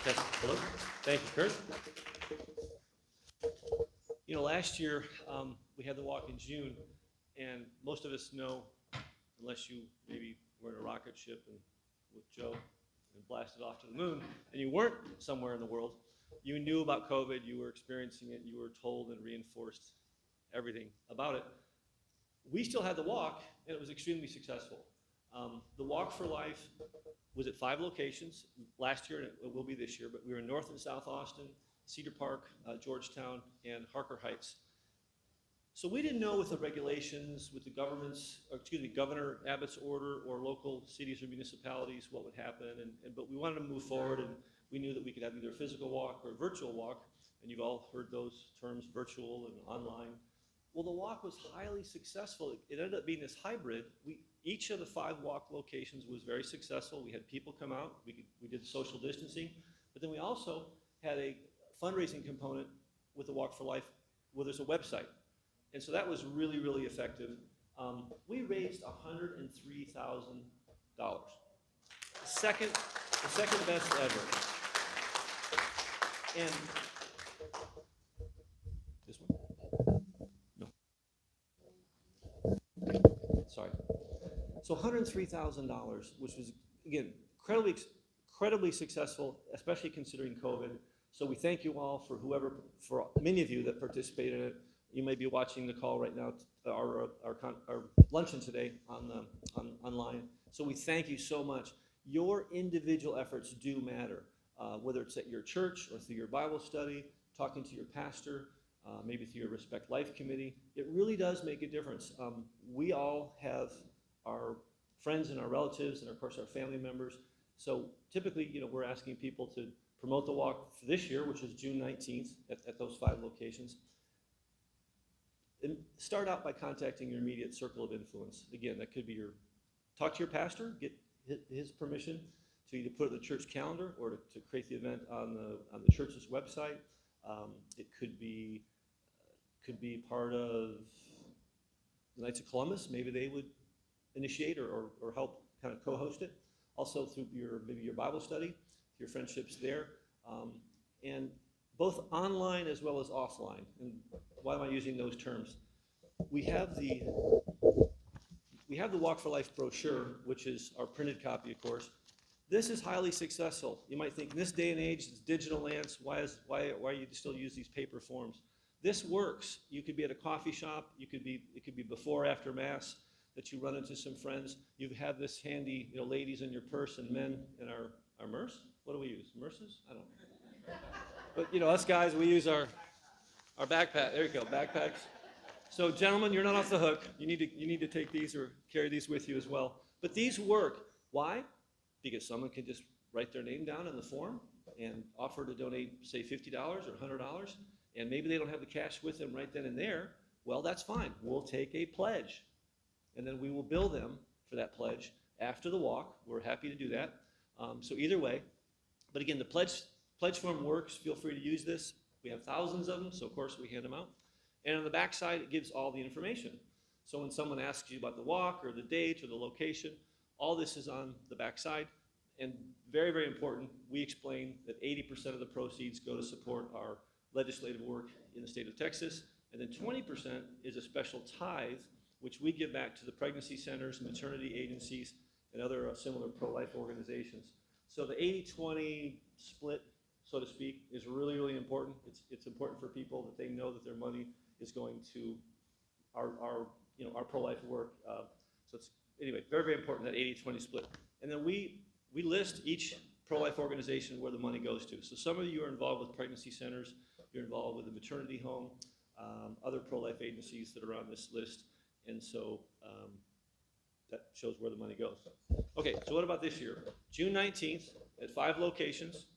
Hello. Thank you, Kurt. You know, last year we had the walk in June, and most of us know, unless you maybe were in a rocket ship and with Joe and blasted off to the moon, and you weren't somewhere in the world, you knew about COVID, you were experiencing it, you were told and reinforced everything about it. We still had the walk, and it was extremely successful. The Walk for Life was at 5 locations last year, and it will be this year, but we were in North and South Austin, Cedar Park, Georgetown, and Harker Heights. So we didn't know with the regulations, with the Governor Abbott's order, or local cities or municipalities what would happen, but we wanted to move forward, and we knew that we could have either a physical walk or a virtual walk, and you've all heard those terms, virtual and online. Well, the walk was highly successful. It ended up being this hybrid. Each of the 5 walk locations was very successful. We had people come out. We did social distancing, but then we also had a fundraising component with the Walk for Life, where there's a website, and so that was really, really effective. We raised $103,000, the second best ever. And this one? No. Sorry. So $103,000, which was, again, incredibly successful, especially considering COVID. So we thank you all for many of you that participated in it. You may be watching the call right now, our luncheon today online. So we thank you so much. Your individual efforts do matter, whether it's at your church or through your Bible study, talking to your pastor, maybe through your Respect Life committee. It really does make a difference. We all have our friends and our relatives and of course our family members. So typically, you know, we're asking people to promote the walk for this year, which is June 19th at those 5 locations. And start out by contacting your immediate circle of influence. Again, that could be talk to your pastor, get his permission to either put it in the church calendar or to create the event on the church's website. It could be part of the Knights of Columbus. Maybe they would initiate or help kind of co-host it. Also through maybe your Bible study, your friendships there, and both online as well as offline. And why am I using those terms? We have the Walk for Life brochure, which is our printed copy, of course. This is highly successful. You might think in this day and age, it's digital, Lance. Why you still use these paper forms? This works. You could be at a coffee shop. It could be before or after Mass that you run into some friends. You have this handy, you know, ladies in your purse and men in our purse. What do we use? Merces? I don't know. But you know, us guys, we use our backpack. There you go, backpacks. So gentlemen, you're not off the hook. You need to take these or carry these with you as well. But these work. Why? Because someone can just write their name down in the form and offer to donate, say, $50 or $100, and maybe they don't have the cash with them right then and there. Well, that's fine. We'll take a pledge, and then we will bill them for that pledge after the walk. We're happy to do that. So either way, but again, the pledge form works. Feel free to use this. We have thousands of them, so of course we hand them out. And on the back side, it gives all the information. So when someone asks you about the walk or the date or the location, all this is on the back side. And very, very important, we explain that 80% of the proceeds go to support our legislative work in the state of Texas, and then 20% is a special tithe, which we give back to the pregnancy centers, maternity agencies, and other similar pro-life organizations. So the 80-20 split, so to speak, is really, really important. It's important for people that they know that their money is going to our pro-life work. So it's, anyway, very, very important, that 80-20 split. And then we list each pro-life organization where the money goes to. So some of you are involved with pregnancy centers, you're involved with the maternity home, other pro-life agencies that are on this list, and so that shows where the money goes. Okay, so what about this year? June 19th at 5 locations,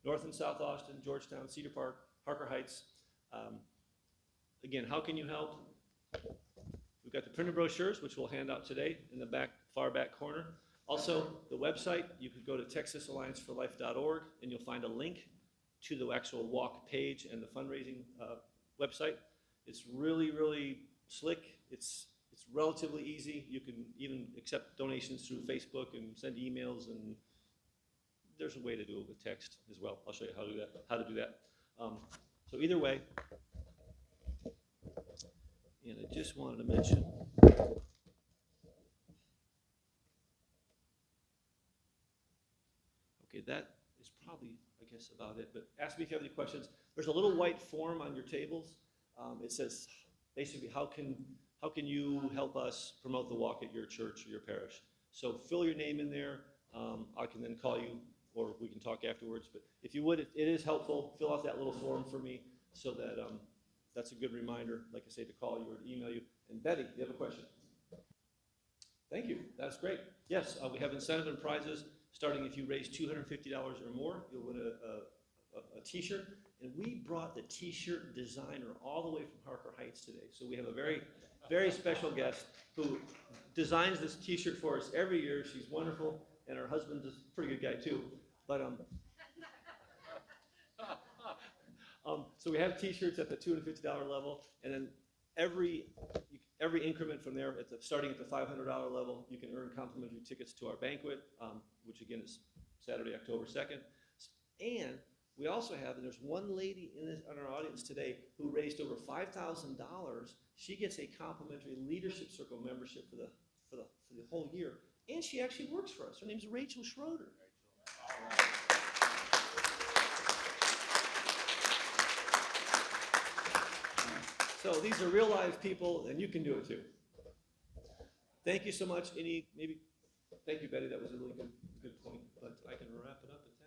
North and South Austin, Georgetown, Cedar Park, Harker Heights. Again, how can you help? We've got the printed brochures, which we'll hand out today in the far back corner. Also, the website, you could go to texasallianceforlife.org and you'll find a link to the actual walk page and the fundraising website. It's really, really slick. It's relatively easy. You can even accept donations through Facebook and send emails and there's a way to do it with text as well. I'll show you how to do that. So either way, and I just wanted to mention, okay, that is probably, I guess, about it, but ask me if you have any questions. There's a little white form on your tables. It says, basically, how can you help us promote the walk at your church or your parish? So fill your name in there. I can then call you, or we can talk afterwards. But if you would, it is helpful. Fill out that little form for me so that that's a good reminder, like I say, to call you or to email you. And Betty, you have a question? Thank you. That's great. Yes, we have incentive and prizes. Starting if you raise $250 or more, you'll win a T-shirt. And we brought the T-shirt designer all the way from Harker Heights today. So we have a very, very special guest who designs this T-shirt for us every year. She's wonderful, and her husband's a pretty good guy too. But so we have T-shirts at the $250 level, and then every increment from there, starting at the $500 level, you can earn complimentary tickets to our banquet, which again is Saturday, October 2nd. And we also have, and there's one lady in our audience today who raised over $5,000. She gets a complimentary Leadership Circle membership for the whole year, and she actually works for us. Her name's Rachel Schroeder. So these are real live people, and you can do it too. Thank you so much. Thank you, Betty. That was a really good point. But I can wrap it up.